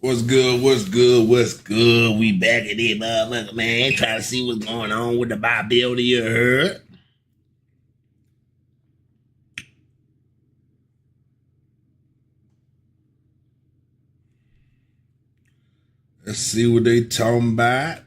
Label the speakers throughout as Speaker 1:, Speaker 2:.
Speaker 1: What's good? What's good? What's good? We back at it, motherfucker, man. Trying to see what's going on with the bodybuilder, you heard? Let's see what they talking about.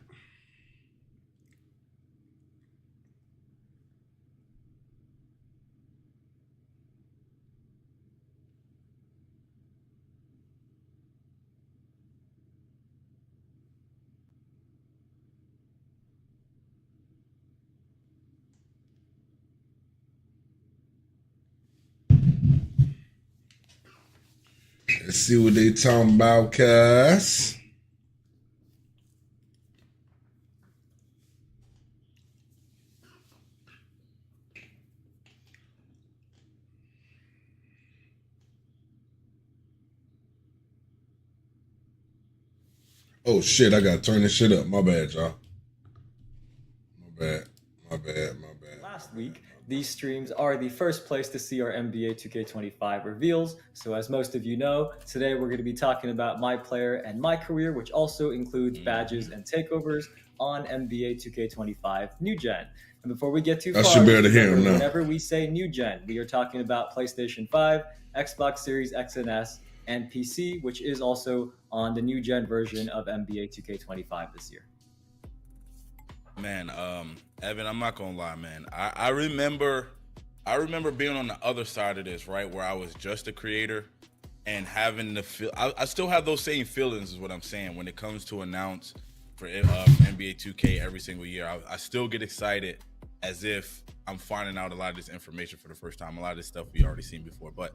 Speaker 1: Let's see what they talking about, cuz. Oh shit, I gotta turn this shit up. My bad, y'all. My bad.
Speaker 2: Last week, these streams are the first place to see our NBA 2K25 reveals. So as most of you know, today we're going to be talking about my player and my career, which also includes badges and takeovers on NBA 2K25 New Gen. And before we get too far,
Speaker 1: I should be able to hear him now.
Speaker 2: Whenever we say New Gen, we are talking about PlayStation 5, Xbox Series X and S, and PC, which is also on the New Gen version of NBA 2K25 this year.
Speaker 3: Man, Evan, I'm not gonna lie, man. I remember being on the other side of this, right, where I was just a creator and having the feel. I still have those same feelings, is what I'm saying, when it comes to announce for NBA 2K every single year. I still get excited as if I'm finding out a lot of this information for the first time. A lot of this stuff we already seen before, but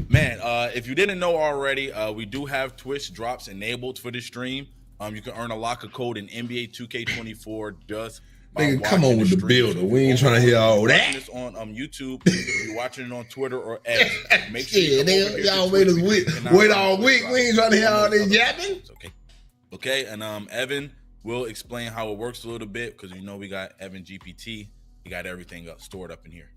Speaker 3: man, if you didn't know already, we do have Twitch drops enabled for this stream. You can earn a locker code in NBA 2K24 just by
Speaker 1: Nigga, come on with the builder. We ain't trying to hear all that.
Speaker 3: This on YouTube, if you're watching it on Twitter or X, make sure
Speaker 1: yeah, nigga, y'all made us wait all week. We ain't trying to hear all this yapping.
Speaker 3: Okay, and Evan will explain how it works a little bit because you know we got Evan GPT. He got everything stored up in here.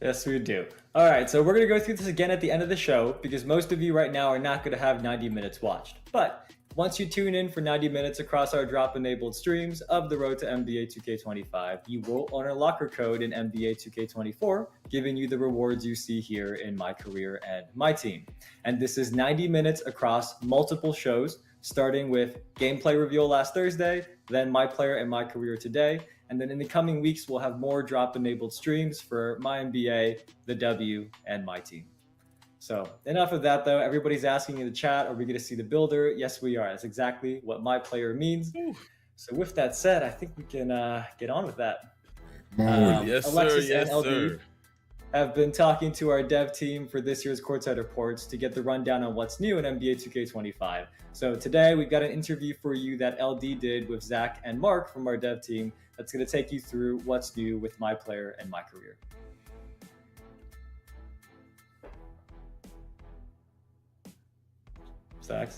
Speaker 2: Yes, we do. All right, so we're going to go through this again at the end of the show because most of you right now are not going to have 90 minutes watched. But once you tune in for 90 minutes across our drop-enabled streams of the road to NBA 2K25, you will earn a locker code in NBA 2K24, giving you the rewards you see here in my career and my team. And this is 90 minutes across multiple shows, starting with gameplay reveal last Thursday, then my player and my career today, and then in the coming weeks, we'll have more drop-enabled streams for my NBA, the W, and my team. So enough of that, though. Everybody's asking in the chat, are we going to see the builder? Yes, we are. That's exactly what my player means. So with that said, I think we can get on with that.
Speaker 3: Yes,
Speaker 2: Alexis
Speaker 3: sir. Yes,
Speaker 2: and LD
Speaker 3: sir.
Speaker 2: have been talking to our dev team for this year's Courtside Reports to get the rundown on what's new in NBA 2K25. So today we've got an interview for you that LD did with Zach and Mark from our dev team that's going to take you through what's new with my player and my career. Zach?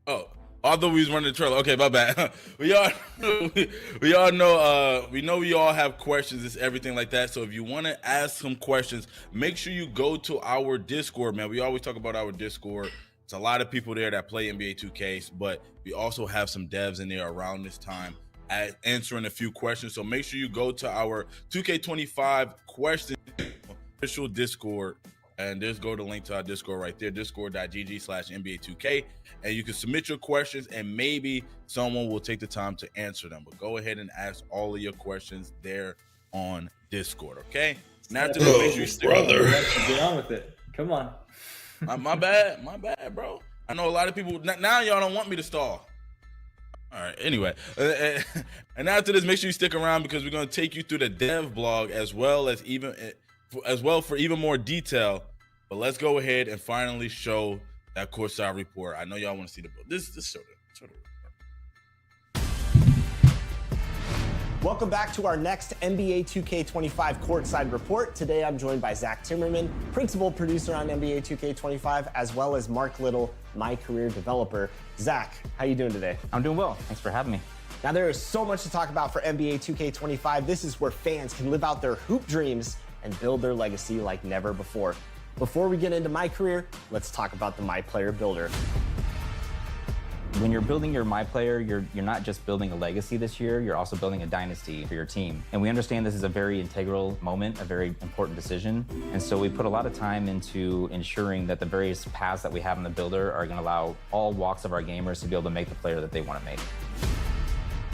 Speaker 3: Oh, although we was running the trailer. Okay, my bad. we all know. We all have questions. It's everything like that. So if you want to ask some questions, make sure you go to our Discord, man. We always talk about our Discord. It's a lot of people there that play NBA 2K, but we also have some devs in there around this time answering a few questions. So make sure you go to our 2K25 question official Discord. And just go to the link to our Discord right there, discord.gg/NBA2K. And you can submit your questions and maybe someone will take the time to answer them. But go ahead and ask all of your questions there on Discord, okay? Now to make sure you stick
Speaker 2: brother. Get on with it. Come on.
Speaker 3: my bad, bro. I know a lot of people, now y'all don't want me to stall. All right, anyway. And after this, make sure you stick around because we're going to take you through the dev blog as well for even more detail. But let's go ahead and finally show that courtside report. I know y'all want to see this sort of.
Speaker 4: Welcome back to our next NBA 2K25 courtside report. Today I'm joined by Zach Timmerman, principal producer on NBA 2K25, as well as Mark Little, my career developer. Zach, how you doing today?
Speaker 5: I'm doing well. Thanks for having me.
Speaker 4: Now there is so much to talk about for NBA 2K25. This is where fans can live out their hoop dreams and build their legacy like never before. Before we get into my career, let's talk about the My Player Builder.
Speaker 5: When you're building your My Player, you're not just building a legacy this year, you're also building a dynasty for your team. And we understand this is a very integral moment, a very important decision. And so we put a lot of time into ensuring that the various paths that we have in the builder are gonna allow all walks of our gamers to be able to make the player that they wanna make.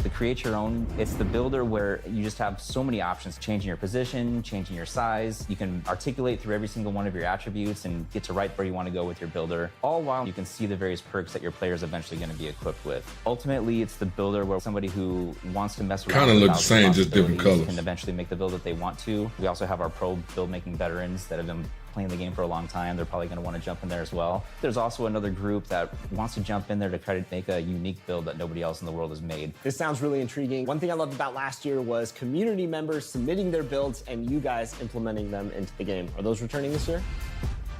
Speaker 5: To create your own, it's the builder where you just have so many options, changing your position, changing your size. You can articulate through every single one of your attributes and get to right where you want to go with your builder, all while you can see the various perks that your player is eventually going to be equipped with. Ultimately, it's the builder where somebody who wants to mess around
Speaker 1: Kind of look the
Speaker 5: without
Speaker 1: same, just different colors.
Speaker 5: can eventually make the build that they want to. We also have our pro build making veterans that have been playing the game for a long time. They're probably going to want to jump in there as well. There's also another group that wants to jump in there to try to make a unique build that nobody else in the world has made.
Speaker 4: This sounds really intriguing. One thing I loved about last year was community members submitting their builds and you guys implementing them into the game. Are those returning this year?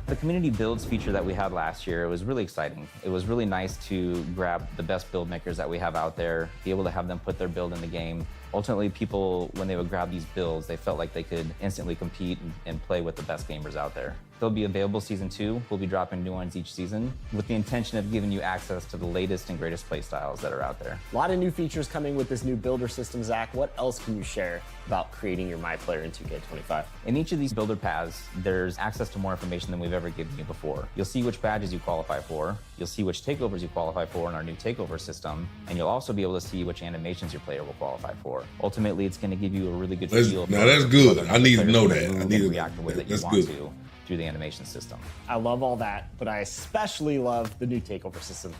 Speaker 5: The community builds feature that we had last year, it was really exciting. It was really nice to grab the best build makers that we have out there, be able to have them put their build in the game. Ultimately, people, when they would grab these builds, they felt like they could instantly compete and play with the best gamers out there. They'll be available season 2. We'll be dropping new ones each season with the intention of giving you access to the latest and greatest play styles that are out there.
Speaker 4: A lot of new features coming with this new builder system, Zach. What else can you share about creating your My Player in 2K25?
Speaker 5: In each of these builder paths, there's access to more information than we've ever given you before. You'll see which badges you qualify for. You'll see which takeovers you qualify for in our new takeover system. And you'll also be able to see which animations your player will qualify for. Ultimately, it's going to give you a really good feel.
Speaker 1: Now that's good. I need to know that.
Speaker 5: I need to react the way that you
Speaker 1: that's
Speaker 5: want
Speaker 1: good.
Speaker 5: to through the animation system.
Speaker 4: I love all that, but I especially love the new takeover system.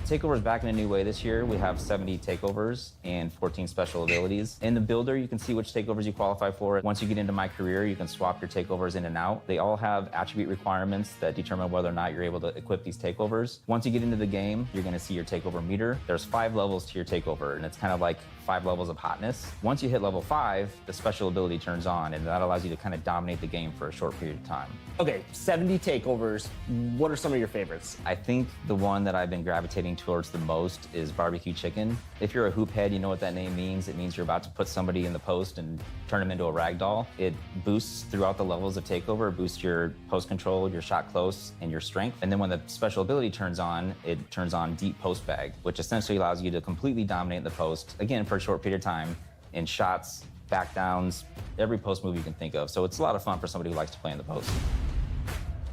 Speaker 5: Takeovers back in a new way this year. We have 70 takeovers and 14 special abilities. In the builder, you can see which takeovers you qualify for. Once you get into My Career, you can swap your takeovers in and out. They all have attribute requirements that determine whether or not you're able to equip these takeovers. Once you get into the game, you're gonna see your takeover meter. There's 5 levels to your takeover, and it's kind of like 5 levels of hotness. Once you hit level 5, the special ability turns on, and that allows you to kind of dominate the game for a short period of time.
Speaker 4: Okay, 70 takeovers. What are some of your favorites?
Speaker 5: I think the one that I've been gravitating towards the most is barbecue chicken. If you're a hoop head, you know what that name means. It means you're about to put somebody in the post and turn them into a rag doll. It boosts throughout the levels of takeover. It boosts your post control, your shot close, and your strength. And then when the special ability turns on, it turns on deep post bag, which essentially allows you to completely dominate the post, again, for a short period of time, in shots, back downs, every post move you can think of. So it's a lot of fun for somebody who likes to play in the post.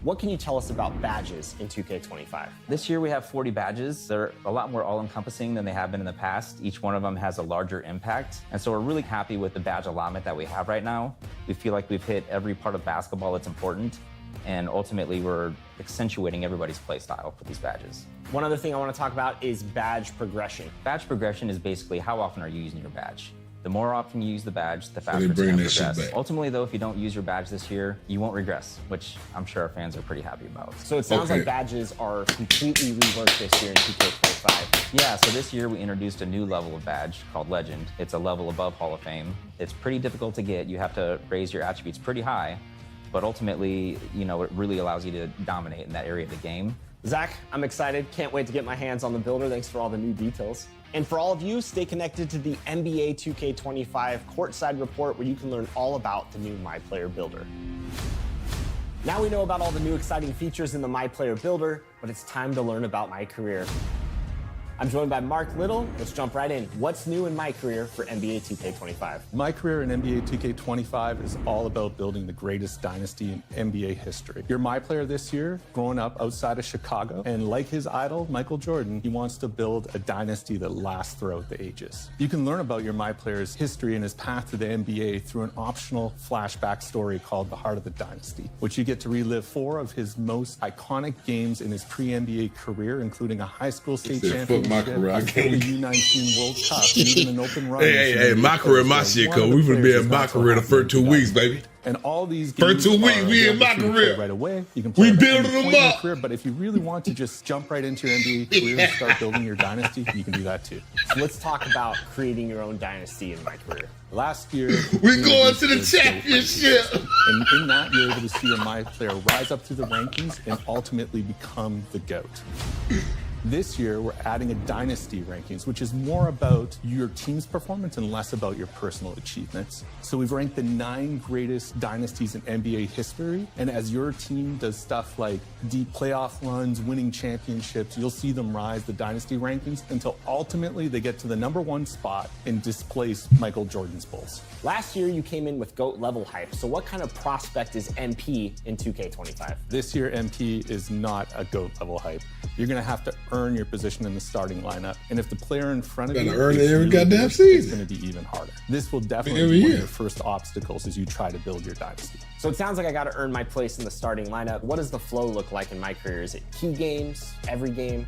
Speaker 4: What can you tell us about badges in 2K25?
Speaker 5: This year we have 40 badges. They're a lot more all-encompassing than they have been in the past. Each one of them has a larger impact. And so we're really happy with the badge allotment that we have right now. We feel like we've hit every part of basketball that's important. And ultimately, we're accentuating everybody's play style for these badges.
Speaker 4: One other thing I want to talk about is badge progression.
Speaker 5: Badge progression is basically how often are you using your badge. The more often you use the badge, the faster
Speaker 1: they
Speaker 5: it's
Speaker 1: bring
Speaker 5: going to
Speaker 1: that shit
Speaker 5: progress.
Speaker 1: back.
Speaker 5: Ultimately, though, if you don't use your badge this year, you won't regress, which I'm sure our fans are pretty happy about.
Speaker 4: So it sounds
Speaker 1: Okay.
Speaker 4: like badges are completely reworked this year in 2K25.
Speaker 5: Yeah, so this year we introduced a new level of badge called Legend. It's a level above Hall of Fame. It's pretty difficult to get. You have to raise your attributes pretty high, but ultimately, you know, it really allows you to dominate in that area of the game.
Speaker 4: Zach, I'm excited. Can't wait to get my hands on the builder. Thanks for all the new details. And for all of you, stay connected to the NBA 2K25 Courtside Report, where you can learn all about the new My Player Builder. Now we know about all the new exciting features in the My Player Builder, but it's time to learn about My Career. I'm joined by Mark Little. Let's jump right in. What's new in My Career for NBA 2K25?
Speaker 6: My career in NBA 2K25 is all about building the greatest dynasty in NBA history. You're my player this year, growing up outside of Chicago, and like his idol, Michael Jordan, he wants to build a dynasty that lasts throughout the ages. You can learn about your my player's history and his path to the NBA through an optional flashback story called The Heart of the Dynasty, which you get to relive 4 of his most iconic games in his pre-NBA career, including a high school state
Speaker 1: said,
Speaker 6: championship,
Speaker 1: "Fuck my career, I
Speaker 6: a
Speaker 1: can't."
Speaker 6: U19 World Cup, and even an open run.
Speaker 1: Hey, my career, my shit, cuz we finna be in my career the first 2 weeks, baby.
Speaker 6: And all these
Speaker 1: First 2 weeks,
Speaker 6: are
Speaker 1: we in my
Speaker 6: available to you
Speaker 1: career.
Speaker 6: right away. You can play
Speaker 1: We
Speaker 6: at any
Speaker 1: building them
Speaker 6: point in your
Speaker 1: up.
Speaker 6: career, but if you really want to just jump right into your NBA career and start building your dynasty, you can do that too.
Speaker 4: So let's talk about creating your own dynasty in My Career.
Speaker 6: Last year,
Speaker 1: We going to the
Speaker 6: introduced the GOAT
Speaker 1: championship.
Speaker 6: system. And in that, you're able to see your my player rise up through the rankings and ultimately become the GOAT. This year, we're adding a dynasty rankings, which is more about your team's performance and less about your personal achievements. So we've ranked the 9 greatest dynasties in NBA history. And as your team does stuff like deep playoff runs, winning championships, you'll see them rise the dynasty rankings until ultimately they get to the #1 spot and displace Michael Jordan's Bulls.
Speaker 4: Last year, you came in with GOAT level hype. So what kind of prospect is MP in 2K25?
Speaker 6: This year, MP is not a GOAT level hype. You're going to have to earn your position in the starting lineup. And if the player in front of you
Speaker 1: earn it
Speaker 6: is
Speaker 1: every
Speaker 6: really
Speaker 1: goddamn
Speaker 6: good, it's
Speaker 1: season.
Speaker 6: going to be even harder. This will definitely
Speaker 1: Every
Speaker 6: be one
Speaker 1: year.
Speaker 6: of your first obstacles as you try to build your dynasty.
Speaker 4: So it sounds like I got to earn my place in the starting lineup. What does the flow look like in my career? Is it key games, every game?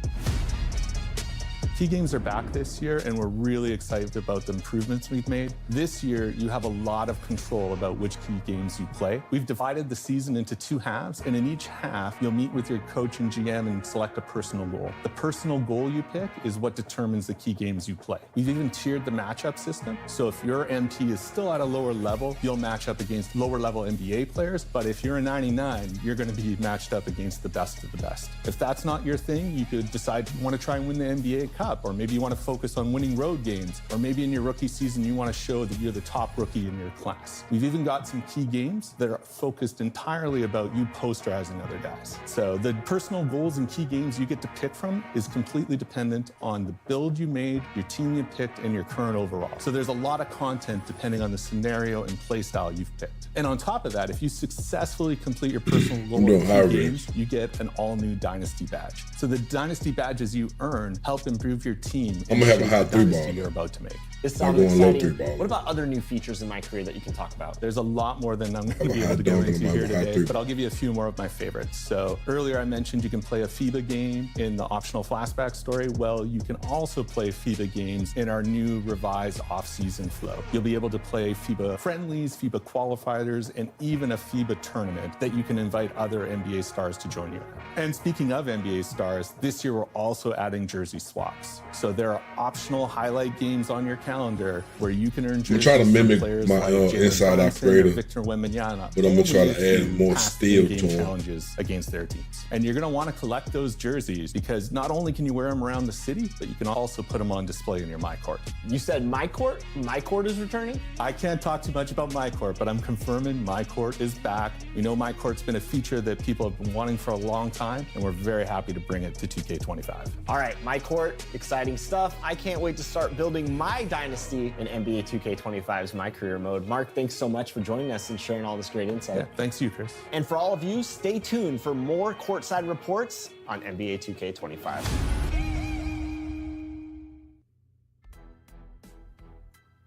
Speaker 6: Key games are back this year, and we're really excited about the improvements we've made. This year, you have a lot of control about which key games you play. We've divided the season into 2 halves, and in each half, you'll meet with your coach and GM and select a personal goal. The personal goal you pick is what determines the key games you play. We've even tiered the matchup system, so if your MP is still at a lower level, you'll match up against lower level NBA players, but if you're a 99, you're gonna be matched up against the best of the best. If that's not your thing, you could decide you wanna try and win the NBA Cup, or maybe you want to focus on winning road games, or maybe in your rookie season you want to show that you're the top rookie in your class. We've even got some key games that are focused entirely about you posterizing other guys. So the personal goals and key games you get to pick from is completely dependent on the build you made, your team you picked, and your current overall. So there's a lot of content depending on the scenario and play style you've picked. And on top of that, if you successfully complete your personal goal
Speaker 1: doing
Speaker 6: and
Speaker 1: high
Speaker 6: key
Speaker 1: risk.
Speaker 6: games, you get an all-new dynasty badge. So the dynasty badges you earn help improve your team.
Speaker 1: I'm gonna have a high
Speaker 6: the
Speaker 1: 3-ball
Speaker 6: dynasty
Speaker 1: now.
Speaker 6: you're about to make.
Speaker 4: This
Speaker 1: I'm
Speaker 4: sounds
Speaker 1: going low
Speaker 4: exciting.
Speaker 1: 3-ball.
Speaker 4: What about other new features in my career that you can talk about?
Speaker 6: There's a lot more than I'm going to be
Speaker 1: high
Speaker 6: able to go
Speaker 1: dog
Speaker 6: into
Speaker 1: and I'm
Speaker 6: here
Speaker 1: a high
Speaker 6: today,
Speaker 1: 3.
Speaker 6: but I'll give you a few more of my favorites. So earlier I mentioned you can play a FIBA game in the optional flashback story. Well, you can also play FIBA games in our new revised off-season flow. You'll be able to play FIBA friendlies, FIBA qualifiers, and even a FIBA tournament that you can invite other NBA stars to join you in. And speaking of NBA stars, this year we're also adding jersey swaps. So there are optional highlight games on your calendar where you can earn jerseys
Speaker 1: try to
Speaker 6: from
Speaker 1: mimic
Speaker 6: players
Speaker 1: my,
Speaker 6: like Jalen
Speaker 1: inside
Speaker 6: Brunson or
Speaker 1: operator,
Speaker 6: Victor Wembanyama,
Speaker 1: but I'm gonna try
Speaker 6: only
Speaker 1: to
Speaker 6: if
Speaker 1: add
Speaker 6: you
Speaker 1: more
Speaker 6: pass
Speaker 1: steel
Speaker 6: in-game
Speaker 1: to 'em.
Speaker 6: challenges against their teams. And you're going to want to collect those jerseys because not only can you wear them around the city, but you can also put them on display in your My Court.
Speaker 4: You said my court? My court is returning?
Speaker 6: I can't talk too much about My Court, but I'm confirming My Court is back. We know My Court's been a feature that people have been wanting for a long time, and we're very happy to bring it to 2K25.
Speaker 4: All right, my court, exciting stuff. I can't wait to start building my dynasty in NBA 2K25's My Career mode. Mark, thanks so much for joining us and sharing all this great insight.
Speaker 6: Yeah, thanks to you, Chris.
Speaker 4: And for all of you, stay tuned for more courtside reports on NBA 2K25.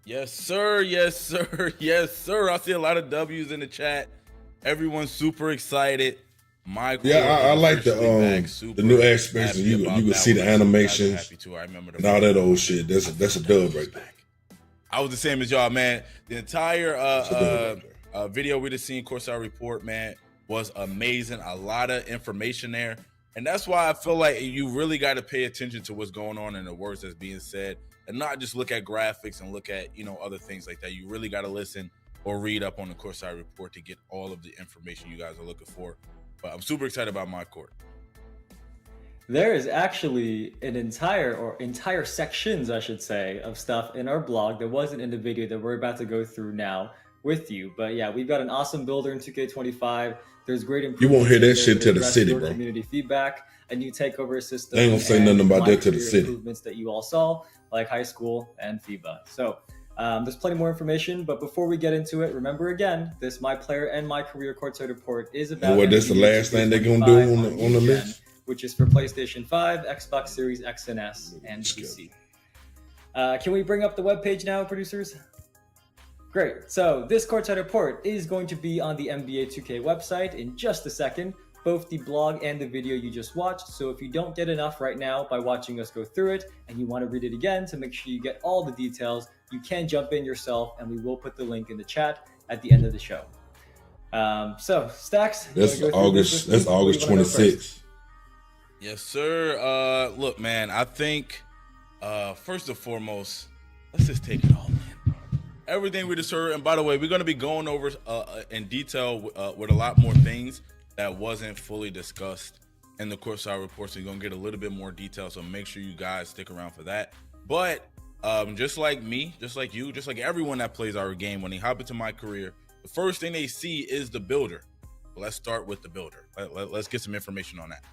Speaker 3: Yes, sir. Yes, sir. Yes, sir. I see a lot of W's in the chat. Everyone's super excited.
Speaker 1: Yeah, I like the new aspects. And you can see the animations
Speaker 3: Happy too. I remember
Speaker 1: and all that old shit. That's a dub right there.
Speaker 3: I was the same as y'all, man. The entire
Speaker 1: That's a dub right there.
Speaker 3: video we just seen, Courtside Report, man, was amazing. A lot of information there. And that's why I feel like you really got to pay attention to what's going on in the words that's being said and not just look at graphics and look at, other things like that. You really got to listen or read up on the Courtside Report to get all of the information you guys are looking for. But I'm super excited about My Court.
Speaker 2: There is actually an entire sections, I should say, of stuff in our blog that wasn't in the video that we're about to go through now with you. But yeah, we've got an awesome builder in 2K25. There's great improvements.
Speaker 1: You won't hear that
Speaker 2: in there
Speaker 1: shit
Speaker 2: to
Speaker 1: to the
Speaker 2: address
Speaker 1: city,
Speaker 2: your
Speaker 1: bro.
Speaker 2: Community feedback, a new takeover system.
Speaker 1: They ain't gonna say
Speaker 2: and
Speaker 1: nothing about
Speaker 2: My
Speaker 1: that to the
Speaker 2: Career
Speaker 1: city.
Speaker 2: Improvements that you all saw, like high school and FIBA. So there's plenty more information, but before we get into it, remember again, this My Player and My Career Courtside Report is about.
Speaker 1: And what, that's the last thing they're gonna do on the list?
Speaker 2: Which is for PlayStation 5, Xbox Series X and S, and PC. Can we bring up the webpage now, producers? Great. So this Courtside Report is going to be on the NBA 2K website in just a second, both the blog and the video you just watched. So if you don't get enough right now by watching us go through it and you want to read it again to make sure you get all the details, you can jump in yourself and we will put the link in the chat at the end of the show. So Stacks,
Speaker 1: That's August 26th.
Speaker 3: Yes, sir. Look, man, I think first and foremost, let's just take it all in. Everything we just heard, and by the way, we're going to be going over in detail with a lot more things that wasn't fully discussed in the courtside report, so you're gonna get a little bit more detail. So make sure you guys stick around for that. But just like me, just like you, just like everyone that plays our game, when they hop into my career, the first thing they see is the builder. Let's start with the builder. Let's get some information on that.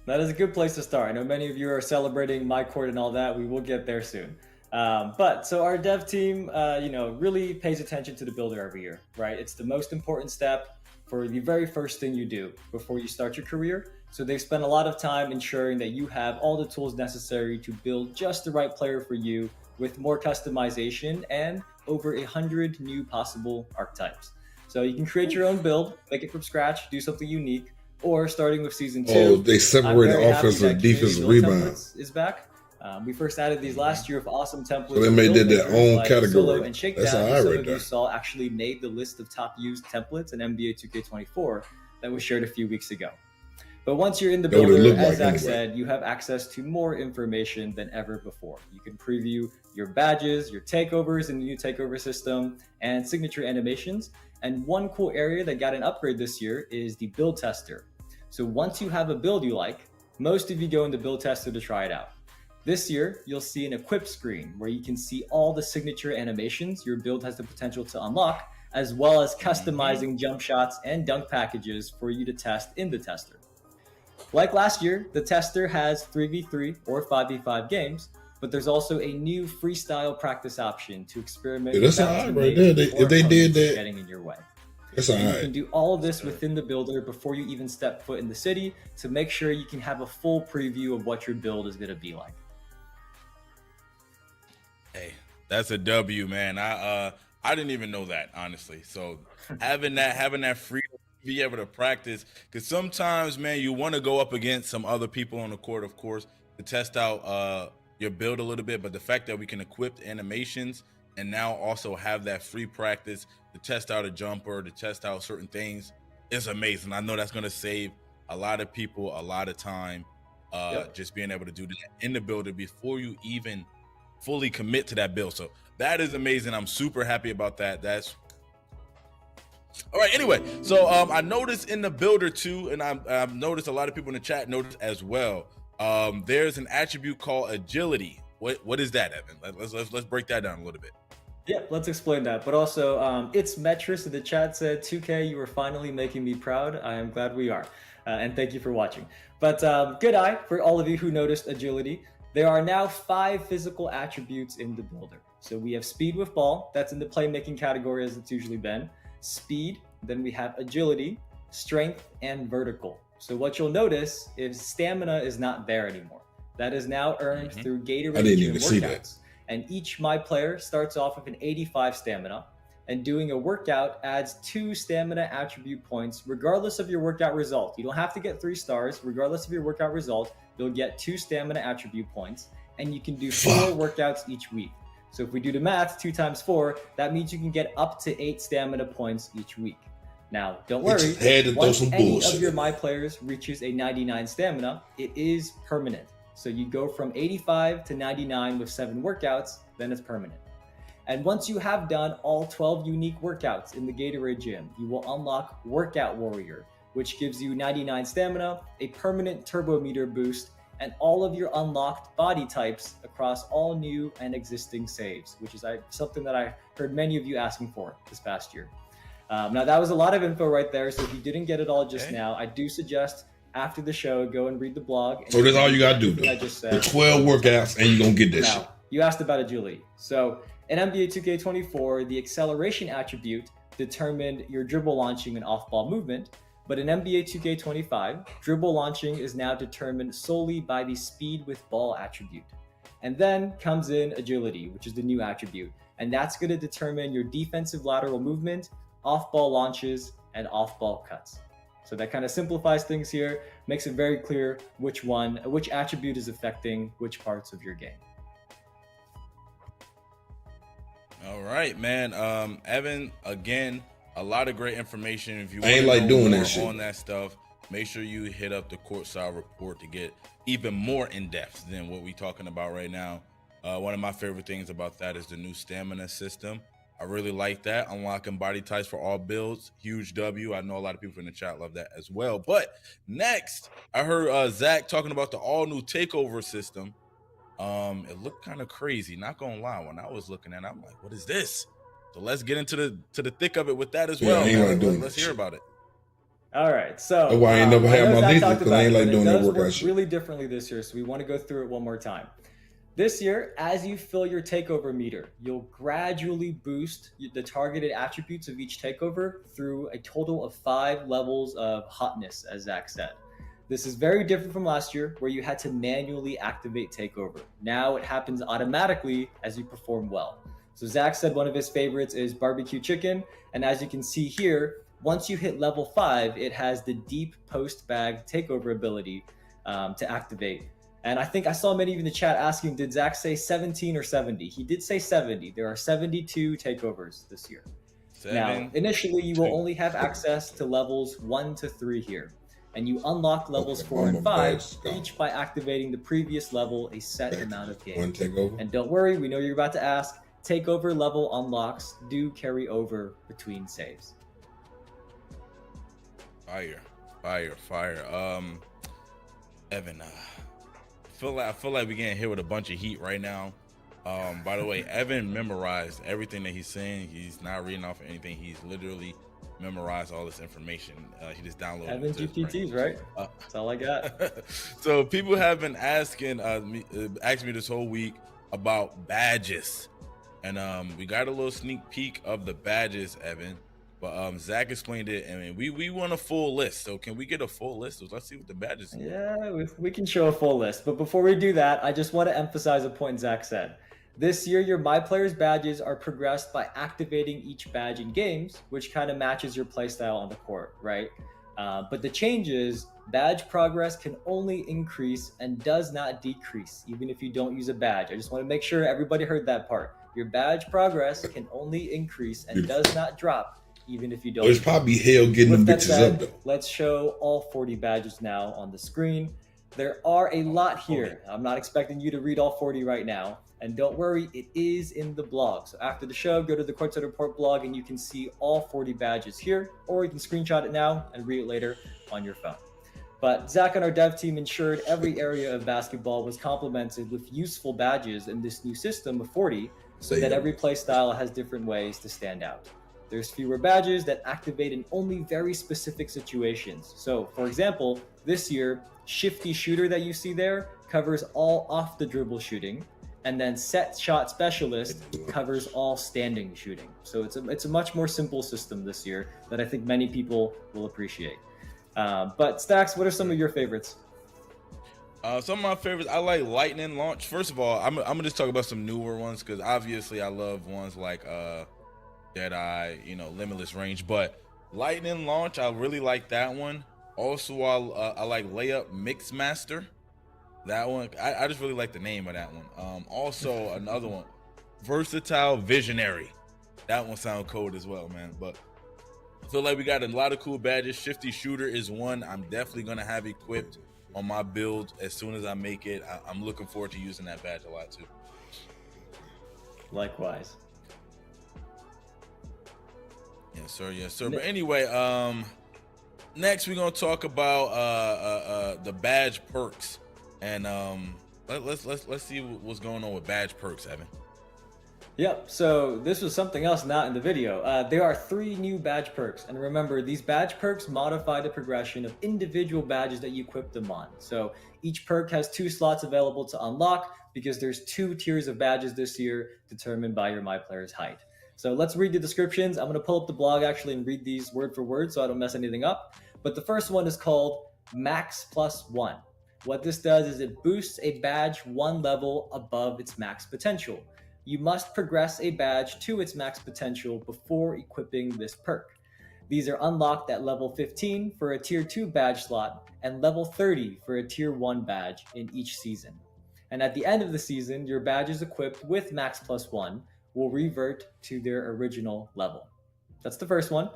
Speaker 2: That is a good place to start. I know many of you are celebrating my court and all that. We will get there soon. But so our dev team, really pays attention to the builder every year, right? It's the most important step for the very first thing you do before you start your career. So they spend a lot of time ensuring that you have all the tools necessary to build just the right player for you with more customization and over 100 new possible archetypes. So you can create your own build, make it from scratch, do something unique, or starting with season 2.
Speaker 1: Oh, they separated offensive and defensive rebound.
Speaker 2: Is back. We first added these last year with awesome templates.
Speaker 1: So they made their own
Speaker 2: like
Speaker 1: category.
Speaker 2: Solo and Shakedown.
Speaker 1: That's how I
Speaker 2: some
Speaker 1: read
Speaker 2: of you
Speaker 1: that.
Speaker 2: saw actually made the list of top used templates in NBA2K24 that was shared a few weeks ago. But once you're in the
Speaker 1: That what it
Speaker 2: builder,
Speaker 1: looked
Speaker 2: as
Speaker 1: like
Speaker 2: Zach
Speaker 1: anyway.
Speaker 2: said, you have access to more information than ever before. You can preview your badges, your takeovers in the new takeover system, and signature animations. And one cool area that got an upgrade this year is the build tester. So once you have a build you like, most of you go in the build tester to try it out. This year, you'll see an equip screen where you can see all the signature animations your build has the potential to unlock, as well as customizing jump shots and dunk packages for you to test in the tester. Like last year, the tester has 3v3 or 5v5 games, but there's also a new freestyle practice option to experiment
Speaker 1: Yeah, that's
Speaker 2: with
Speaker 1: all right
Speaker 2: teammates
Speaker 1: right there.
Speaker 2: before
Speaker 1: If they did
Speaker 2: opponents
Speaker 1: that,
Speaker 2: getting in your way.
Speaker 1: that's all
Speaker 2: And you
Speaker 1: right.
Speaker 2: can do all of this within the builder before you even step foot in the city to make sure you can have a full preview of what your build is going to be like.
Speaker 3: Hey, that's a W, man. I didn't even know that, honestly. So having that freedom to be able to practice, because sometimes, man, you want to go up against some other people on the court, of course, to test out your build a little bit. But the fact that we can equip animations and now also have that free practice to test out a jumper, to test out certain things, is amazing. I know that's going to save a lot of people a lot of time, just being able to do that in the builder before you even fully commit to that build. So that is amazing. I'm super happy about that. That's all right. Anyway, so I noticed in the builder too, and I've noticed a lot of people in the chat noticed as well. There's an attribute called agility. What is that, Evan? Let's break that down a little bit.
Speaker 2: Yeah, let's explain that. But also, it's Metris in the chat said, 2K, you are finally making me proud. I am glad we are. And thank you for watching. But good eye for all of you who noticed agility. There are now 5 physical attributes in the builder. So we have speed with ball. That's in the playmaking category as it's usually been. Speed. Then we have agility, strength, and vertical. So what you'll notice is stamina is not there anymore. That is now earned through Gatorade
Speaker 1: I didn't
Speaker 2: gym
Speaker 1: even see
Speaker 2: workouts.
Speaker 1: that.
Speaker 2: And each my player starts off with an 85 stamina, and doing a workout adds 2 stamina attribute points regardless of your workout result. You don't have to get 3 stars. Regardless of your workout result, you'll get 2 stamina attribute points, and you can do 4 workouts each week. So if we do the math, 2 times 4, that means you can get up to 8 stamina points each week. Now, don't worry,
Speaker 1: just had to throw
Speaker 2: once
Speaker 1: some
Speaker 2: any
Speaker 1: bullshit.
Speaker 2: of your my players reaches a 99 stamina, it is permanent. So you go from 85 to 99 with 7 workouts, then it's permanent. And once you have done all 12 unique workouts in the Gatorade gym, you will unlock Workout Warrior, which gives you 99 stamina, a permanent turbo meter boost, and all of your unlocked body types across all new and existing saves, which is something that I heard many of you asking for this past year. Now that was a lot of info right there, so if you didn't get it all just now, I do suggest after the show, go and read the blog.
Speaker 1: So that's all you gotta do,
Speaker 2: I
Speaker 1: though.
Speaker 2: just
Speaker 1: The
Speaker 2: said.
Speaker 1: 12 workouts, and you're gonna get that shit.
Speaker 2: Now, you asked about agility. So in NBA 2K24, the acceleration attribute determined your dribble launching and off-ball movement. But in NBA 2K25, dribble launching is now determined solely by the speed with ball attribute. And then comes in agility, which is the new attribute. And that's going to determine your defensive lateral movement, off-ball launches, and off-ball cuts. So that kind of simplifies things here, makes it very clear which attribute is affecting which parts of your game.
Speaker 3: All right, man. Evan, again, a lot of great information. If you
Speaker 1: I ain't
Speaker 3: wanna
Speaker 1: like
Speaker 3: know
Speaker 1: doing
Speaker 3: more
Speaker 1: that shit.
Speaker 3: on that stuff, make sure you hit up the courtside report to get even more in depth than what we're talking about right now. One of my favorite things about that is the new stamina system. I really like that. Unlocking body types for all builds. Huge W. I know a lot of people in the chat love that as well. But next, I heard Zach talking about the all-new takeover system. It looked kind of crazy, not gonna lie. When I was looking at it, I'm like, what is this? So let's get into the thick of it with that as well.
Speaker 1: I ain't like doing
Speaker 3: Let's
Speaker 1: that
Speaker 3: hear
Speaker 1: shit.
Speaker 3: about it.
Speaker 2: All right, so
Speaker 1: That's why I ain't never had
Speaker 2: know
Speaker 1: my
Speaker 2: Zach
Speaker 1: leases,
Speaker 2: talked
Speaker 1: 'cause I
Speaker 2: about
Speaker 1: ain't
Speaker 2: it,
Speaker 1: like
Speaker 2: but
Speaker 1: doing
Speaker 2: it
Speaker 1: that
Speaker 2: does
Speaker 1: workout
Speaker 2: work
Speaker 1: shit.
Speaker 2: really differently this year, so we want to go through it one more time. This year, as you fill your takeover meter, you'll gradually boost the targeted attributes of each takeover through a total of 5 levels of hotness, as Zach said. This is very different from last year, where you had to manually activate takeover. Now it happens automatically as you perform well. So Zach said one of his favorites is barbecue chicken, and as you can see here, once you hit level 5, it has the deep post bag takeover ability to activate. And I think I saw many of you in the chat asking, did Zach say 17 or 70? He did say 70. There are 72 takeovers this year. Now, initially, you will only have access to levels 1 to 3 here. And you unlock levels 4 and 5, each by activating the previous level a set amount of games. And don't worry, we know you're about to ask, takeover level unlocks do carry over between saves.
Speaker 3: Fire. Evan, I feel like we're getting hit with a bunch of heat right now. By the way, Evan memorized everything that he's saying. He's not reading off anything. He's literally memorized all this information. He just downloaded
Speaker 2: Evan GPTs, right? That's all I got.
Speaker 3: So people have been asking me this whole week about badges, and we got a little sneak peek of the badges, Evan. But Zach explained it, and we want a full list. So can we get a full list? Let's see what the badges are.
Speaker 2: Yeah, we can show a full list. But before we do that, I just want to emphasize a point Zach said. This year, your My Players badges are progressed by activating each badge in games, which kind of matches your playstyle on the court, right? But the change is badge progress can only increase and does not decrease, even if you don't use a badge. I just want to make sure everybody heard that part. Your badge progress can only increase and does not drop, even if you don't.
Speaker 1: It's probably hell getting them bitches up, though.
Speaker 2: Let's show all 40 badges now on the screen. There are a lot here. I'm not expecting you to read all 40 right now. And don't worry, it is in the blog. So after the show, go to the Courtside Report blog and you can see all 40 badges here, or you can screenshot it now and read it later on your phone. But Zach and our dev team ensured every area of basketball was complemented with useful badges in this new system of 40, so that every play style has different ways to stand out. There's fewer badges that activate in only very specific situations. So, for example, this year, Shifty Shooter that you see there covers all off the dribble shooting, and then Set Shot Specialist covers all standing shooting. So it's a much more simple system this year that I think many people will appreciate. But Stacks, what are some of your favorites?
Speaker 3: Some of my favorites, I like Lightning Launch. First of all, I'm gonna just talk about some newer ones, because obviously I love ones like Deadeye, Limitless Range. But Lightning Launch, I really like that one. Also, I like Layup Mixmaster. That one, I just really like the name of that one. Also, another one, Versatile Visionary. That one sounds cold as well, man. But I feel like we got a lot of cool badges. Shifty Shooter is one I'm definitely gonna have equipped on my build as soon as I make it. I'm looking forward to using that badge a lot too.
Speaker 2: Likewise.
Speaker 3: Yes, sir. But anyway, next we're gonna talk about the badge perks, and let's see what's going on with badge perks, Evan.
Speaker 2: Yep, so this was something else not in the video. There are 3 new badge perks, and remember, these badge perks modify the progression of individual badges that you equip them on. So each perk has 2 slots available to unlock, because there's 2 tiers of badges this year determined by your My Player's height. So let's read the descriptions. I'm gonna pull up the blog actually and read these word for word so I don't mess anything up. But the first one is called Max Plus 1. What this does is it boosts a badge 1 level above its max potential. You must progress a badge to its max potential before equipping this perk. These are unlocked at level 15 for a tier 2 badge slot and level 30 for a tier 1 badge in each season. And at the end of the season, your badges equipped with Max Plus 1 will revert to their original level. That's the first one.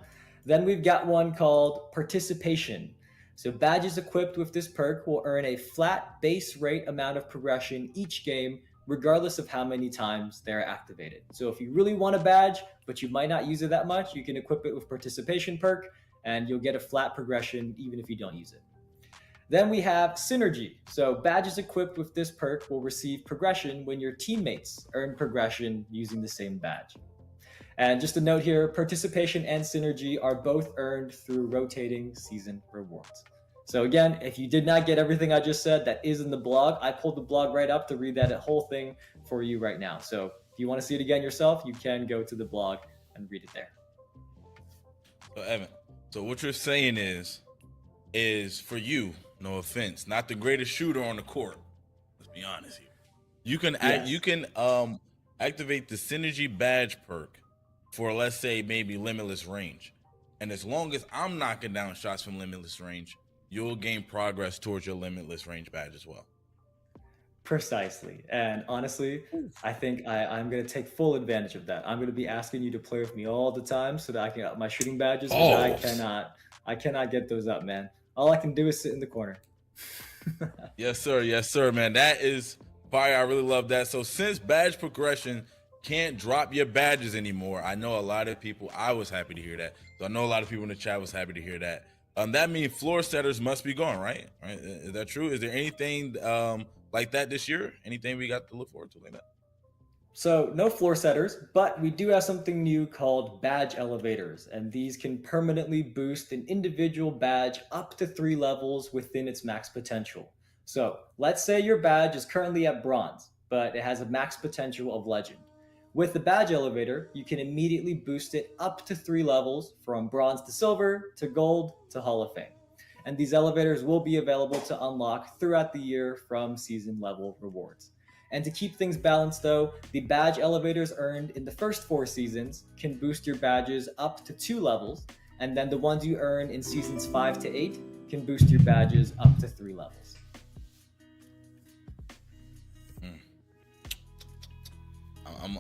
Speaker 2: Then we've got one called Participation. So badges equipped with this perk will earn a flat base rate amount of progression each game regardless of how many times they're activated. So if you really want a badge, but you might not use it that much, you can equip it with participation perk and you'll get a flat progression even if you don't use it. Then we have Synergy. So badges equipped with this perk will receive progression when your teammates earn progression using the same badge. And just a note here, Participation and Synergy are both earned through rotating season rewards. So again, if you did not get everything I just said, that is in the blog. I pulled the blog right up to read that whole thing for you right now. So if you want to see it again yourself, you can go to the blog and read it there.
Speaker 3: So Evan, so what you're saying is for you, no offense, not the greatest shooter on the court. Let's be honest here. You can activate the Synergy badge perk for, let's say, maybe limitless range. And as long as I'm knocking down shots from limitless range, you'll gain progress towards your limitless range badge as well.
Speaker 2: Precisely. And honestly, I think I'm going to take full advantage of that. I'm going to be asking you to play with me all the time so that I can get my shooting badges. I cannot get those up, man. All I can do is sit in the corner.
Speaker 3: Yes, sir. Yes, sir, man. That is fire. I really love that. So since badge progression can't drop your badges anymore, I know a lot of people, I was happy to hear that. So I know a lot of people in the chat was happy to hear that. That means floor setters must be gone, right? Right? Is that true? Is there anything like that this year? Anything we got to look forward to like that?
Speaker 2: So no floor setters, but we do have something new called badge elevators, and these can permanently boost an individual badge up to 3 levels within its max potential. So let's say your badge is currently at bronze, but it has a max potential of legend. With the badge elevator, you can immediately boost it up to 3 levels from bronze to silver to gold to Hall of Fame. And these elevators will be available to unlock throughout the year from season level rewards. And to keep things balanced though, the badge elevators earned in the first 4 seasons can boost your badges up to 2 levels, and then the ones you earn in seasons 5 to 8 can boost your badges up to 3 levels.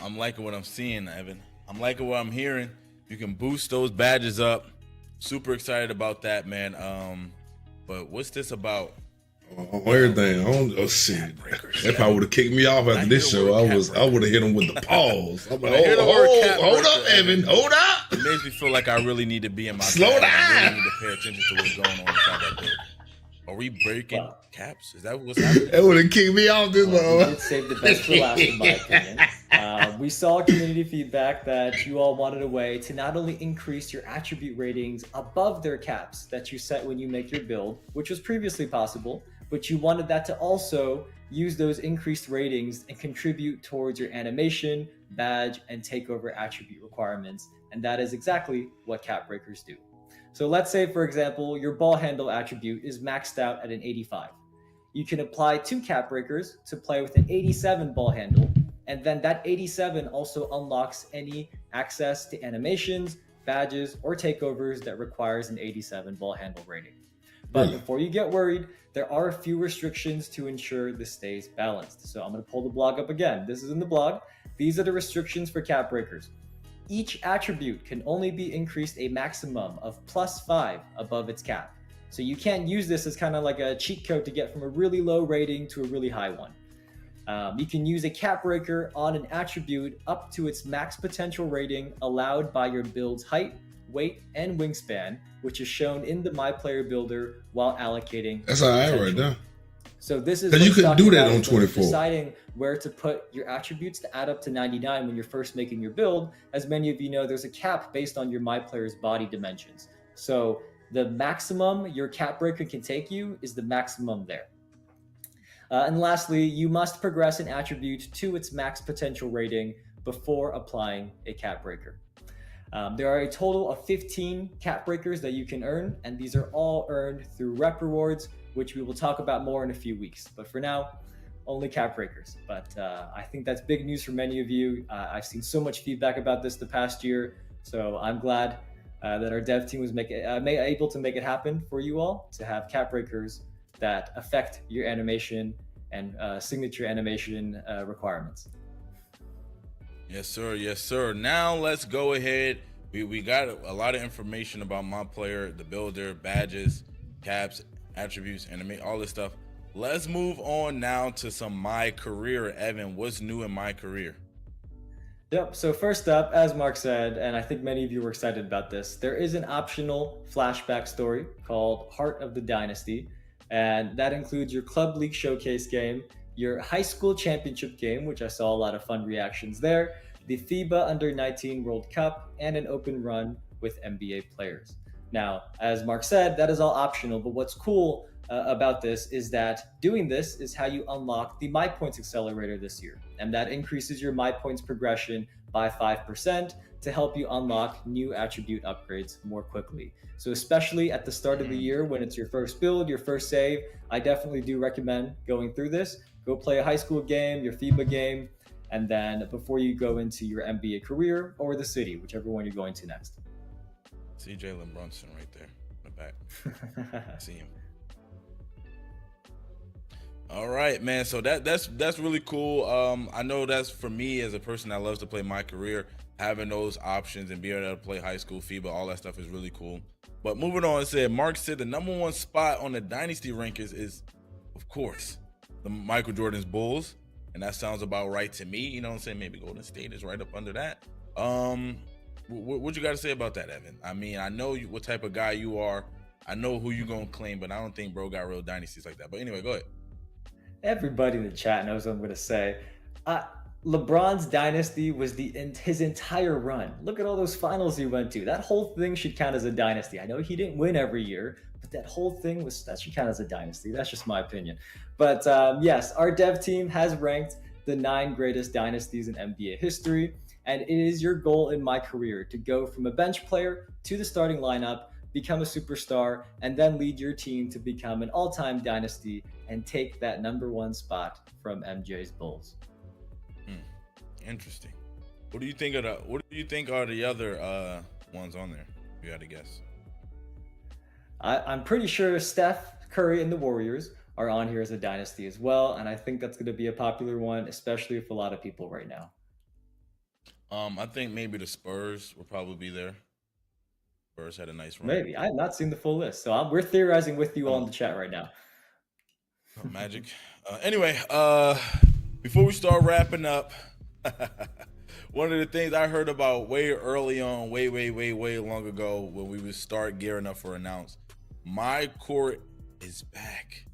Speaker 3: I'm liking what I'm seeing, Evan. I'm liking what I'm hearing. You can boost those badges up. Super excited about that, man. But what's this about?
Speaker 1: Everything. Oh shit! If I would have kicked me off after this show, I would have hit him with the pause. I'm like, hold up, Evan, hold up.
Speaker 3: It makes me feel like I really need to be in my
Speaker 1: slow down.
Speaker 3: I really need to pay attention to what's going on inside that building. Are we breaking caps? Is that what's happening?
Speaker 1: That would have kicked me off this one.
Speaker 2: We did save the best for last, in my opinion. We saw community feedback that you all wanted a way to not only increase your attribute ratings above their caps that you set when you make your build, which was previously possible, but you wanted that to also use those increased ratings and contribute towards your animation, badge, and takeover attribute requirements. And that is exactly what cap breakers do. So let's say, for example, your ball handle attribute is maxed out at an 85. You can apply 2 cap breakers to play with an 87 ball handle, and then that 87 also unlocks any access to animations, badges, or takeovers that requires an 87 ball handle rating. But before you get worried, there are a few restrictions to ensure this stays balanced. So I'm going to pull the blog up again. This is in the blog. These are the restrictions for cap breakers. Each attribute can only be increased a maximum of +5 above its cap. So you can't use this as kind of like a cheat code to get from a really low rating to a really high one. You can use a cap breaker on an attribute up to its max potential rating allowed by your build's height, weight, and wingspan, which is shown in the My Player Builder while allocating.
Speaker 1: That's all right right there.
Speaker 2: So this is
Speaker 1: because you couldn't do that on 24.
Speaker 2: Deciding where to put your attributes to add up to 99 when you're first making your build. As many of you know, there's a cap based on your My Player's body dimensions. So the maximum your cap breaker can take you is the maximum there. And lastly, you must progress an attribute to its max potential rating before applying a cap breaker. There are a total of 15 cap breakers that you can earn, and these are all earned through rep rewards, which we will talk about more in a few weeks. But for now, only cap breakers. But I think that's big news for many of you. I've seen so much feedback about this the past year, so I'm glad that our dev team was able to make it happen for you all to have cap breakers that affect your animation and signature animation requirements.
Speaker 3: Yes, sir. Yes, sir. Now let's go ahead. We got a lot of information about My Player, the builder, badges, caps, attributes, animate, all this stuff. let's move on now to some My Career. Evan, what's new in My Career?
Speaker 2: Yep. So first up, as Mark said, and I think many of you were excited about this, there is an optional flashback story called Heart of the Dynasty, and that includes your Club League Showcase game, your high school championship game, which I saw a lot of fun reactions there, the FIBA Under-19 World Cup, and an open run with NBA players. Now, as Mark said, that is all optional, but what's cool about this is that doing this is how you unlock the My Points Accelerator this year. And that increases your My Points progression by 5% to help you unlock new attribute upgrades more quickly. So especially at the start of the year when it's your first build, your first save, I definitely do recommend going through this. Go play a high school game, your FIBA game, and then before you go into your NBA career or the city, whichever one you're going to next.
Speaker 3: See Jalen Brunson right there in the back. See him. All right, man. So that's really cool. I know that's for me as a person that loves to play My Career, having those options and being able to play high school, FIBA, all that stuff is really cool. But moving on, Mark said the number one spot on the Dynasty rankings is, of course, the Michael Jordan's Bulls. And that sounds about right to me. You know what I'm saying? Maybe Golden State is right up under that. What you got to say about that, Evan? I mean, I know what type of guy you are. I know who you're going to claim, but I don't think bro got real dynasties like that. But anyway, go ahead.
Speaker 2: Everybody in the chat knows what I'm going to say. LeBron's dynasty was his entire run. Look at all those finals he went to. That whole thing should count as a dynasty. I know he didn't win every year, but that whole thing that should count as a dynasty. That's just my opinion. But yes, our dev team has ranked the 9 greatest dynasties in NBA history, and it is your goal in My Career to go from a bench player to the starting lineup, become a superstar, and then lead your team to become an all-time dynasty and take that number 1 spot from MJ's Bulls.
Speaker 3: Interesting. What do you think are the other ones on there? If you had to guess.
Speaker 2: I'm pretty sure Steph Curry and the Warriors are on here as a dynasty as well, and I think that's going to be a popular one, especially with a lot of people right now.
Speaker 3: I think maybe the Spurs will probably be there. Spurs had a nice run.
Speaker 2: Maybe. I have not seen the full list, so we're theorizing with you all in the chat right now.
Speaker 3: Magic. Anyway, before we start wrapping up, one of the things I heard about way early on, way long ago when we would start gearing up for announce, My Court is back.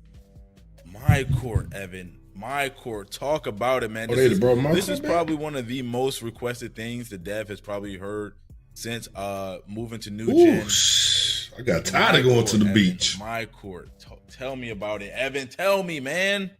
Speaker 3: My Court, Evan. My Court. Talk about it, man. This is probably one of the most requested things the dev has probably heard since moving to new gen.
Speaker 1: I got tired of going to the beach.
Speaker 3: My Court. Tell me about it, Evan. Tell me, man.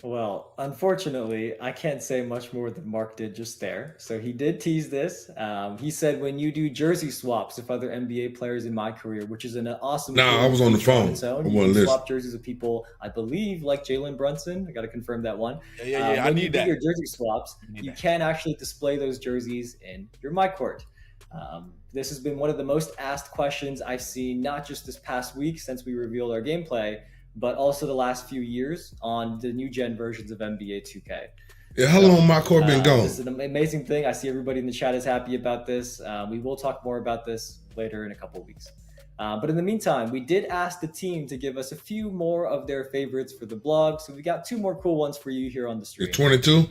Speaker 2: Well, unfortunately, I can't say much more than Mark did just there. So he did tease this. He said when you do jersey swaps with other NBA players in My Career, which is an awesome.
Speaker 1: I was on the phone.
Speaker 2: You can swap jerseys with people, I believe, like Jalen Brunson. I got to confirm that one.
Speaker 3: Yeah. I need that.
Speaker 2: When you do your jersey swaps, you can actually display those jerseys in your My Court. This has been one of the most asked questions I've seen, not just this past week since we revealed our gameplay, but also the last few years on the new gen versions of NBA 2K.
Speaker 1: Yeah, how long My Court been gone?
Speaker 2: This is an amazing thing. I see everybody in the chat is happy about this. We will talk more about this later in a couple of weeks. But in the meantime, we did ask the team to give us a few more of their favorites for the blog. So we got 2 more cool ones for you here on the stream.
Speaker 1: 22?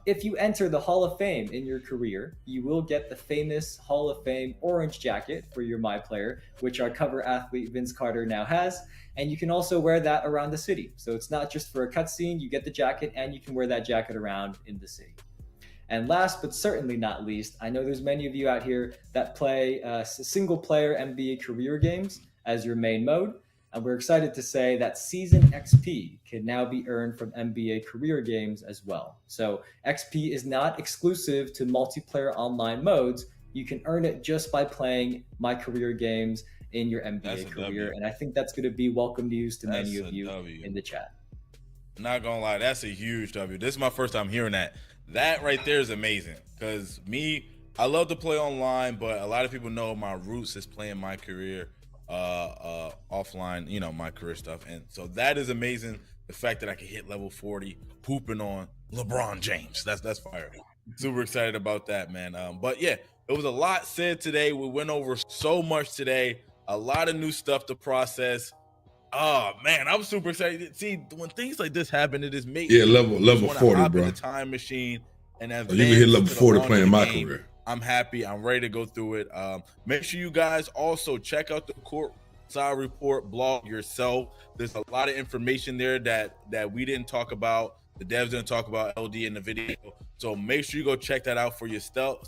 Speaker 2: If you enter the Hall of Fame in your career, you will get the famous Hall of Fame orange jacket for your My Player, which our cover athlete Vince Carter now has. And you can also wear that around the city. So it's not just for a cutscene, you get the jacket and you can wear that jacket around in the city. And last but certainly not least, I know there's many of you out here that play single player NBA career games as your main mode. And we're excited to say that season XP can now be earned from NBA career games as well. So XP is not exclusive to multiplayer online modes. You can earn it just by playing My Career games in your NBA career. And I think that's going to be welcome news to many of you in the chat.
Speaker 3: Not gonna lie, that's a huge W. This is my first time hearing that. That right there is amazing because I love to play online, but a lot of people know my roots is playing My Career offline, My Career stuff. And so that is amazing. The fact that I can hit level 40 hooping on LeBron James. That's fire. Super excited about that, man. But yeah, it was a lot said today. We went over so much today. A lot of new stuff to process. Oh man, I'm super excited. See, when things like this happen, it is me.
Speaker 1: level 40,
Speaker 3: hop
Speaker 1: bro.
Speaker 3: in the time machine and
Speaker 1: So you can hit level
Speaker 3: to the
Speaker 1: 40
Speaker 3: launch
Speaker 1: playing
Speaker 3: of the
Speaker 1: my
Speaker 3: game.
Speaker 1: career.
Speaker 3: I'm happy. I'm ready to go through it. Make sure you guys also check out the Courtside Report blog yourself. There's a lot of information there that we didn't talk about. The devs didn't talk about LD in the video. So make sure you go check that out for yourself.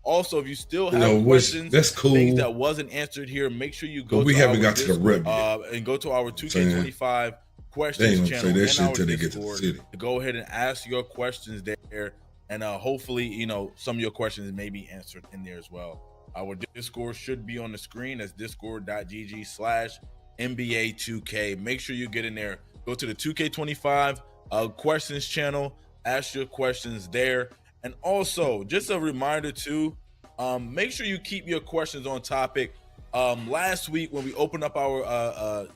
Speaker 3: Also, if you still have questions,
Speaker 1: that's cool.
Speaker 3: Things that wasn't answered here, make sure you go
Speaker 1: But we
Speaker 3: to
Speaker 1: haven't
Speaker 3: our
Speaker 1: got to the rep
Speaker 3: and go to our 2K25 questions channel
Speaker 1: say that
Speaker 3: and
Speaker 1: shit
Speaker 3: our
Speaker 1: until they get to the
Speaker 3: Discord
Speaker 1: city.
Speaker 3: to go ahead and ask your questions there. And hopefully, you know, some of your questions may be answered in there as well. Our Discord should be on the screen. That's discord.gg/NBA2K. Make sure you get in there. Go to the 2K25 questions channel. Ask your questions there. And also, just a reminder too, make sure you keep your questions on topic. Last week when we opened up our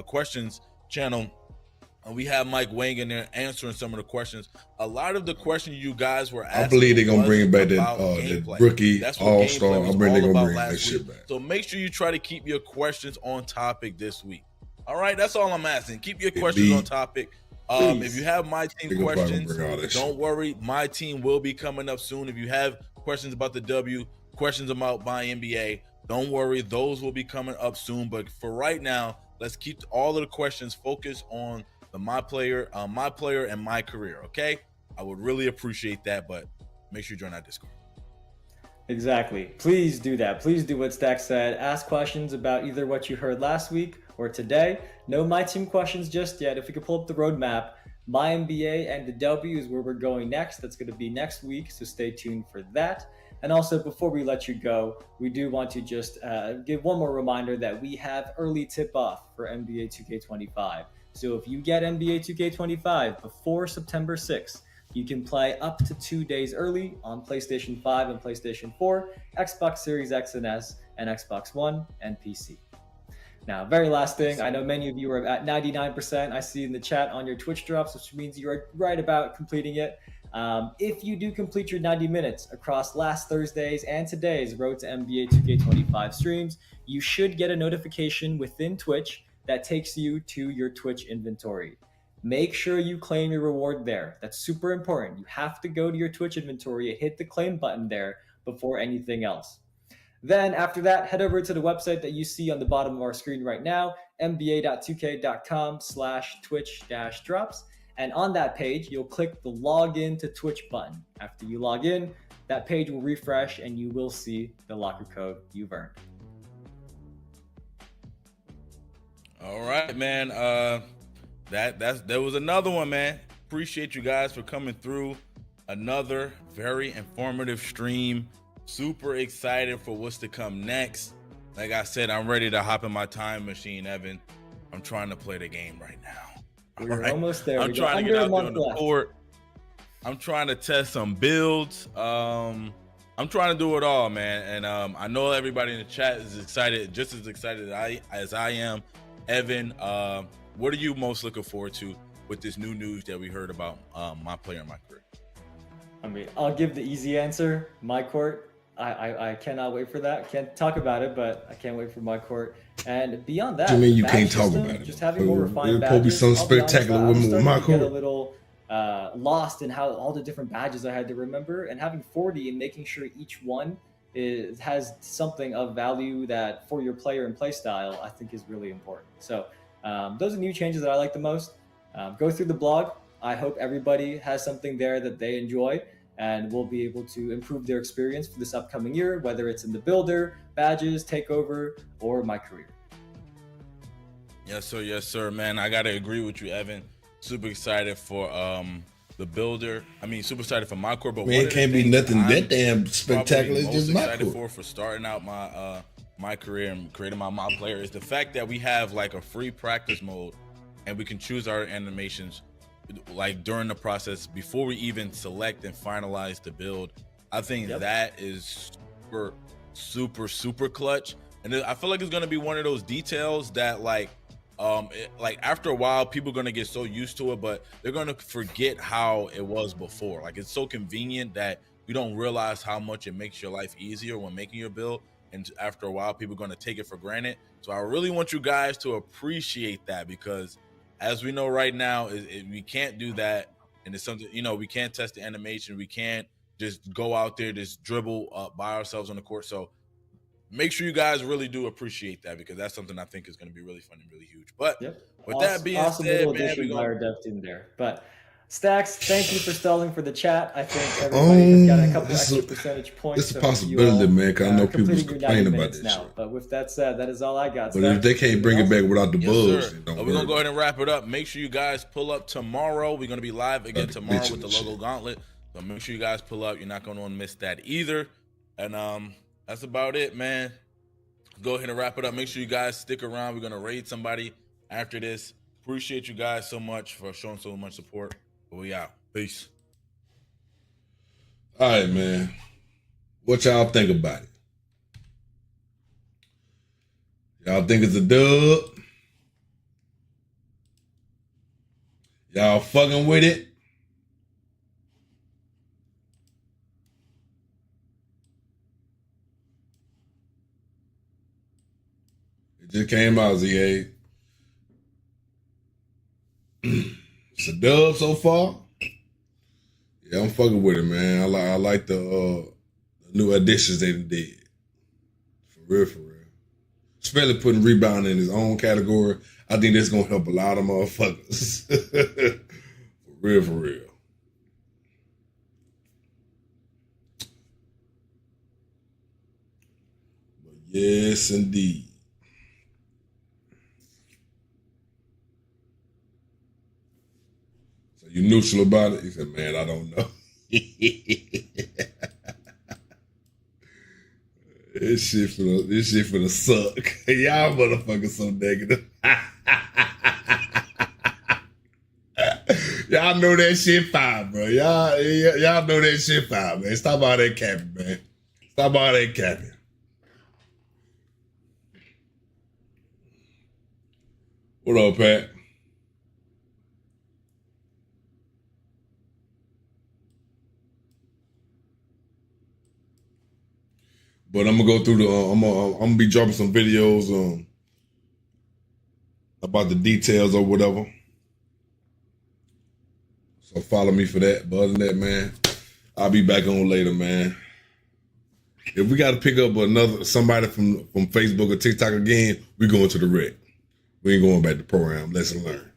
Speaker 3: questions channel, we have Mike Wang in there answering some of the questions. A lot of the questions you guys were asking,
Speaker 1: I believe they're gonna bring back that rookie all-star. I believe they're gonna bring that shit back.
Speaker 3: So make sure you try to keep your questions on topic this week. All right, that's all I'm asking. Keep your questions on topic. If you have my team questions, don't worry. My team will be coming up soon. If you have questions about the W, questions about my NBA, don't worry. Those will be coming up soon. But for right now, let's keep all of the questions focused on the my player, and my career. Okay, I would really appreciate that. But make sure you join our Discord.
Speaker 2: Exactly. Please do that. Please do what Stack said. Ask questions about either what you heard last week or today. No my team questions just yet. If we could pull up the roadmap, my NBA and the W is where we're going next. That's going to be next week, so stay tuned for that. And also, before we let you go, we do want to just give one more reminder that we have early tip-off for NBA 2K25. So if you get NBA 2K25 before September 6th, you can play up to 2 days early on PlayStation 5 and PlayStation 4, Xbox Series X and S, and Xbox One and PC. Now, very last thing, I know many of you are at 99%. I see in the chat on your Twitch drops, which means you are right about completing it. If you do complete your 90 minutes across last Thursday's and today's Road to NBA 2K25 streams, you should get a notification within Twitch that takes you to your Twitch inventory. Make sure you claim your reward there. That's super important. You have to go to your Twitch inventory and hit the claim button there before anything else. Then after that, head over to the website that you see on the bottom of our screen right now, nba2k.com/twitch-drops. And on that page, you'll click the login to Twitch button. After you log in, that page will refresh and you will see the locker code you've earned.
Speaker 3: All right, man. There was another one, man. Appreciate you guys for coming through. Another very informative stream. Super excited for what's to come next. Like I said, I'm ready to hop in my time machine, Evan. I'm trying to play the game right now.
Speaker 2: We're almost there.
Speaker 3: I'm trying to get out there on the court. I'm trying to test some builds. I'm trying to do it all, man. And I know everybody in the chat is excited, just as excited as I am. Evan, what are you most looking forward to with this new news that we heard about my player and my career?
Speaker 2: I mean, I'll give the easy answer. My court. I cannot wait for that. Can't talk about it, but I can't wait for my court. And beyond that,
Speaker 1: you mean you can't talk about it?
Speaker 2: Just having more refined badges.
Speaker 1: There'll be something spectacular with my court.
Speaker 2: Get a little lost in how all the different badges I had to remember, and having 40 and making sure each one has something of value that for your player and play style, I think is really important. So those are new changes that I like the most. Go through the blog. I hope everybody has something there that they enjoy and will be able to improve their experience for this upcoming year, whether it's in the builder, badges, takeover, or my career.
Speaker 3: Yes, sir, man. I gotta agree with you, Evan. Super excited for the builder. I mean, super excited for my court, but
Speaker 1: man, it can't be nothing that damn spectacular. It's just my court.
Speaker 3: For starting out my career and creating my player is the fact that we have like a free practice mode, and we can choose our animations like during the process before we even select and finalize the build. I think that is super clutch, and I feel like it's gonna be one of those details that like after a while people are gonna get so used to it, but they're gonna forget how it was before. Like, it's so convenient that you don't realize how much it makes your life easier when making your build. and after a while, people are going to take it for granted. So I really want you guys to appreciate that, because as we know right now, we can't do that. And it's something, we can't test the animation. We can't just go out there, just dribble by ourselves on the court. So make sure you guys really do appreciate that, because that's something I think is going to be really fun and really huge. But with that being
Speaker 2: awesome
Speaker 3: said,
Speaker 2: little
Speaker 3: man,
Speaker 2: addition
Speaker 3: we're
Speaker 2: by our
Speaker 3: going
Speaker 2: dev team there. But Stacks, thank you for stalling for the chat. I think everybody has got a couple extra percentage points.
Speaker 1: It's a possibility, man, because I know people's
Speaker 2: completing your 90
Speaker 1: complaining about
Speaker 2: minutes
Speaker 1: this
Speaker 2: now.
Speaker 1: shit.
Speaker 2: But with that said, that is all I got.
Speaker 1: But
Speaker 2: Stacks,
Speaker 1: if they can't bring it back without the
Speaker 3: Yes,
Speaker 1: bugs,
Speaker 3: sir.
Speaker 1: then don't
Speaker 3: We're going to go
Speaker 1: worry.
Speaker 3: ahead and wrap it up. Make sure you guys pull up tomorrow. We're going to be live again
Speaker 1: About the
Speaker 3: tomorrow
Speaker 1: bitch
Speaker 3: with the
Speaker 1: and
Speaker 3: logo
Speaker 1: shit.
Speaker 3: gauntlet. So make sure you guys pull up. You're not going to want to miss that either. And that's about it, man. Go ahead and wrap it up. Make sure you guys stick around. We're going to raid somebody after this. Appreciate you guys so much for showing so much support. But we out. Peace.
Speaker 1: All right, man. What y'all think about it? Y'all think it's a dub? Y'all fucking with it? It just came out, ZA. It's a dub so far. Yeah, I'm fucking with it, man. I like the new additions they did. For real, for real. Especially putting rebound in his own category. I think that's gonna help a lot of motherfuckers. For real, for real. But yes, indeed. So you neutral about it? He said, man, I don't know. This shit finna suck. Y'all motherfuckers so negative. Y'all know that shit fine, bro. Y'all know that shit fine, man. Stop all that capping, man. Stop all that capping. What up, Pat? But I'm gonna go through the. I'm gonna be dropping some videos about the details or whatever. So follow me for that. But other than that, man, I'll be back on later, man. If we got to pick up somebody from Facebook or TikTok again, we going to the rec. We ain't going back to program. Lesson learned.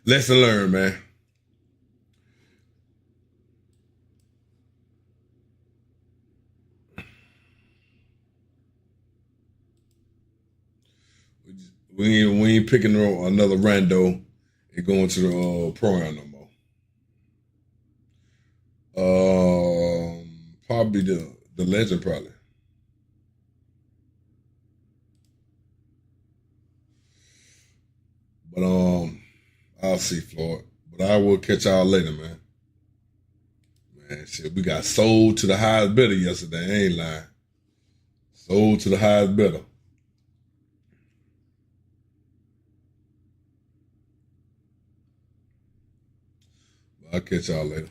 Speaker 1: Lesson learned, man. We ain't picking another rando and going to the program no more. Probably the legend, probably. But I'll see, Floyd. But I will catch y'all later, man. Man, shit, we got sold to the highest bidder yesterday. I ain't lying. Sold to the highest bidder. I'll catch y'all later.